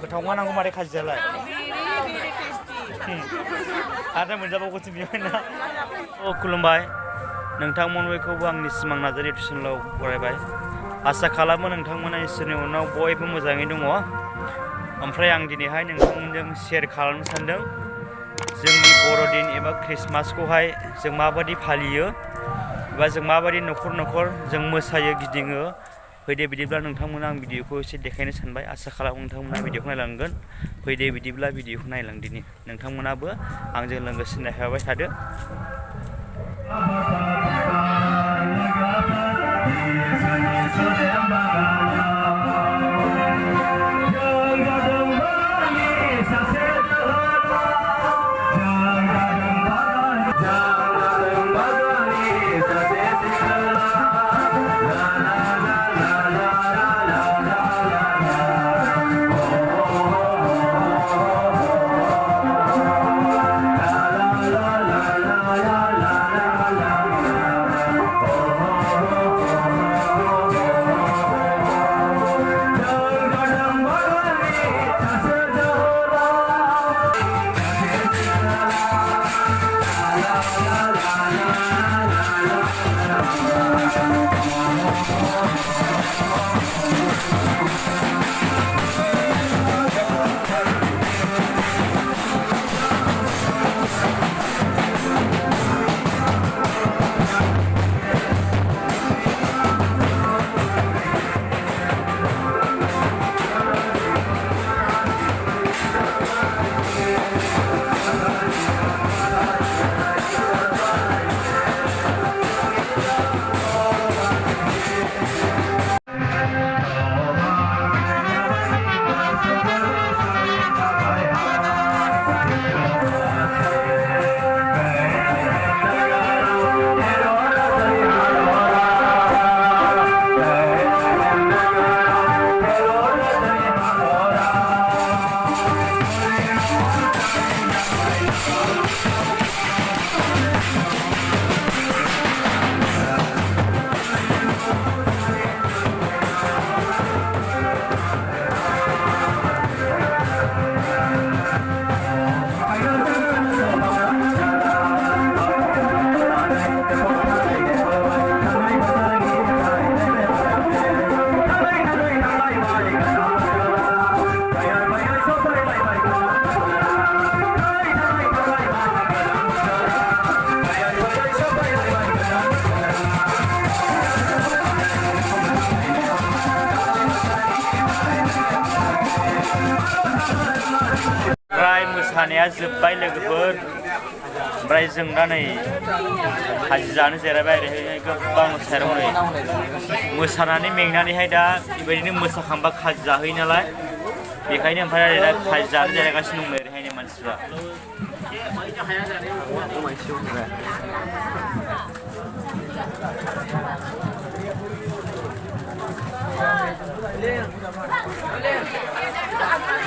गोथाव नांगौ मारै खाजियालाय आदा मोनजाबावगोनसो बेवहायना खुलुमबाय नोंथांमोन बयखौबो आंनि सिमां नाजारि इउटुब चेनेलाव बरायबाय आसा खालामो नोंथांमोना इसोरनि उनाव बयबो मोजाङै दङ ओमफ्राय आं दिनैहाय नोंथांमोनजों शेयार खालामनो सानदों जोंनि बर'दिन एबा ख्रिस्टमासखौहाय जों माबायदि फालियो एबा जों माबायदि न'खर न'खर जों मोसायो गिदिङो फैदे बिदिब्ला नोंथांमोना आं भिडिअखौ एसे देखायनो सानबाय आसा खालामो नोंथांमोना भिडिअखौ नायलांगोन फैदे बिदिब्ला भिडिअखौ नायलांदिनि नोंथांमोनाबो आंजों लोगोसे नायफाबाय थादो मोसानाया जोब्बाय लोगोफोर ओमफ्राय जों दा नै खाजि जानो जिरायबाय ओरैहाय गोबां मोसानायाव नै मोसानानै मेंनानैहाय दा बेबायदिनो मोसाखांबा खाजि जाहैयो नालाय बेखायनो ओमफ्राय ओरै दा खाजि जानो जिरायगासिनो दं ओरैहायनो मानसिफ्रा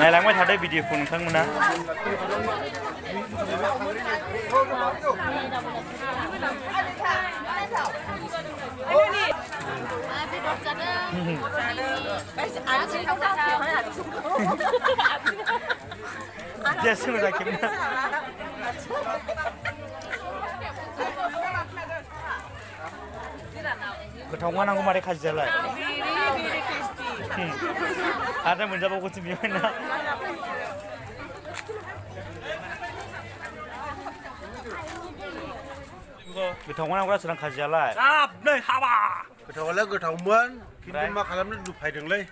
नायलांबाय थादो भिडिअखौ नोंथांमोना गोथाव नांगौ मारै खाजियालाय आदा मोनजाबावगोनसो बेवहायना गोथाव नांगौ सोरां खाजियालाय नै हाबा गोथावालाय गोथावमोन खिन्थु मा खालामनो दुफायदोंलै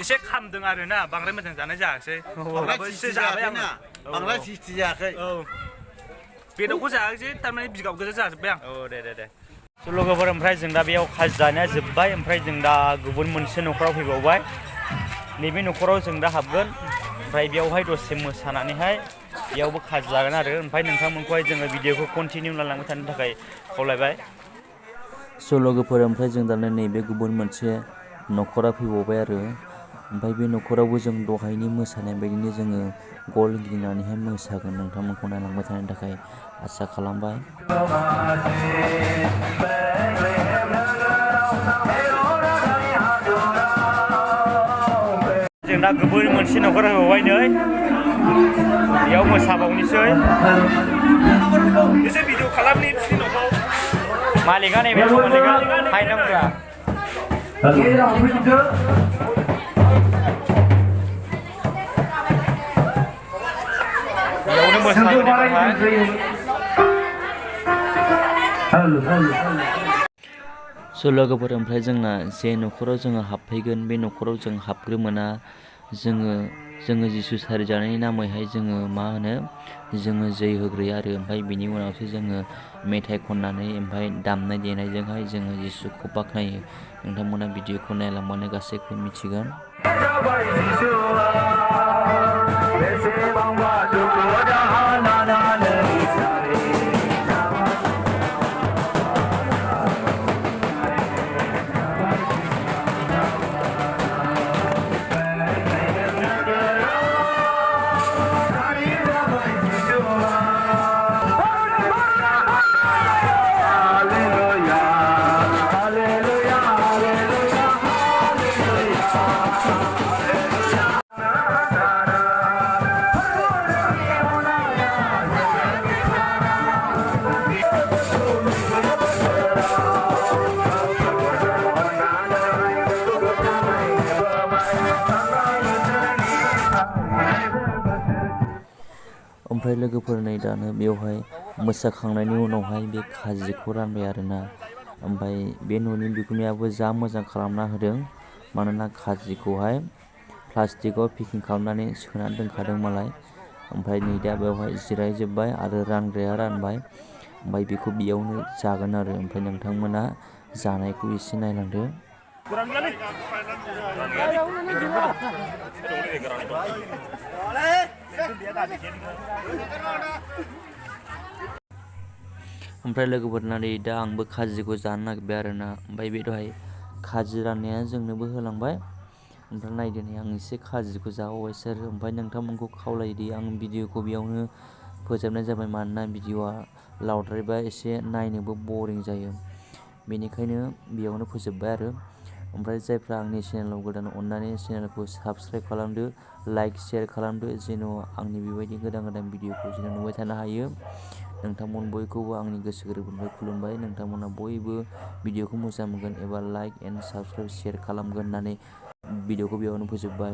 एसे खामदों आरोना बांद्राय मोजां जानाय जायासै एसे जाबाय आंना बांद्राय टेस्टि जायाखै बेदरखौ जायाखै थारमाने बिगाब गोजा जाजोब्बाय आं दे लोगोफोर ओमफ्राय जों दा बेयाव खाजि जानाया जोब्बाय ओमफ्राय जों दा गुबुन मोनसे न'खराव फैबावबाय नैबे न'खराव जों दा हाबगोन ओमफ्राय बेयावहाय दसे मोसानानैहाय बेयावबो खाजि जागोन आरो ओमफ्राय नोंथांमोनखौहाय जोङो भिडिअखौ कन्टिनिउ लालांबाय थानो थाखाय खावलायबाय लोगोफोर ओमफ्राय जों दा नैबे गुबुन मोनसे न'खरा फैबावबाय आरो ओमफ्राय बे न'खरावबो जों दहायनि मोसानाय बायदिनो जोङो गल गिदिंनानैहाय मोसागोन नोंथांमोनखौ नायलांबाय थानो थाखाय आसा खालामबाय जों दा गुबुन मोनसे न'खर होबावबाय नै बेयाव मोसाबावनोसै एसे भिडिअ खालामनि बिसोरनि न'खौ मालिका नैबे मालिका हाय नामफ्रा बेयावनो मोसागोन स' लोगोफोर ओमफ्राय जोंना जे न'खराव जोङो हाबफैगोन बे न'खराव जों हाबग्रोमोना जोङो जिसु सारि जानायनि नामैहाय जोङो मा होनो जोङो जै होग्रोयो आरो ओमफ्राय बिनि उनावसो जोङो मेथाइ खननानै ओमफ्राय दामनाय देनायजोंहाय जोङो जिसुखौ बाख्नायो। नोंथांमोना भिडिअखौ नायलांबानो गासैखौबो मिथिगोन। ओमफ्राय लोगोफोर नै दानो बेवहाय मोसाखांनायनि उनावहाय बे खाजिखौ रानबाय आरोना। ओमफ्राय बे न'नि बिगुमायाबो जा मोजां खालामना होदों मानोना खाजिखौहाय प्लास्टिकआव पेकिं खालामनानै सोनानै दोनखादों मालाय। ओमफ्राय नै दा बेवहाय जिरायजोब्बाय आरो रानग्राया रानबाय ओमफ्राय बेखौ बेयावनो जागोन आरो। ओमफ्राय नोंथांमोना जानायखौ एसे नायलांदो। ओमफ्राय लोगोफोरना नै दा आंबो खाजिखौ जानो नागिरबाय आरोना। ओमफ्राय बे दहाय खाजि राननाया जोंनोबो होलांबाय। ओमफ्राय नायदो नै आं एसे खाजिखौ जाबावबायसो आरो। ओमफ्राय नोंथांमोनखौ खावलायोदि आं भिडिअखौ बेयावनो फोजोबनाय जाबाय मानोना भिडिअआ लावद्रायबा एसे नायनोबो बरिं जायो। बेनिखायनो बेयावनो फोजोबबाय आरो। ओमफ्राय जायफ्रा आंनि चेनेलाव गोदान अननानै चेनेलखौ साबस्क्राइब खालामदो, लाइक शेयार खालामदो जेन' आंनि बेबायदि गोदान भिडिअखौ जेन' नुबाय थानो हायो। नोंथांमोन बयखौबो आंनि गोसो गोरबोनिफ्राय खुलुमबाय। नोंथांमोना बयबो भिडिअखौ मोजां मोनगोन एबा लाइक एन्ड साबस्क्राइब शेयार खालामगोन होननानै भिडिअखौ बेयावनो फोजोबबाय।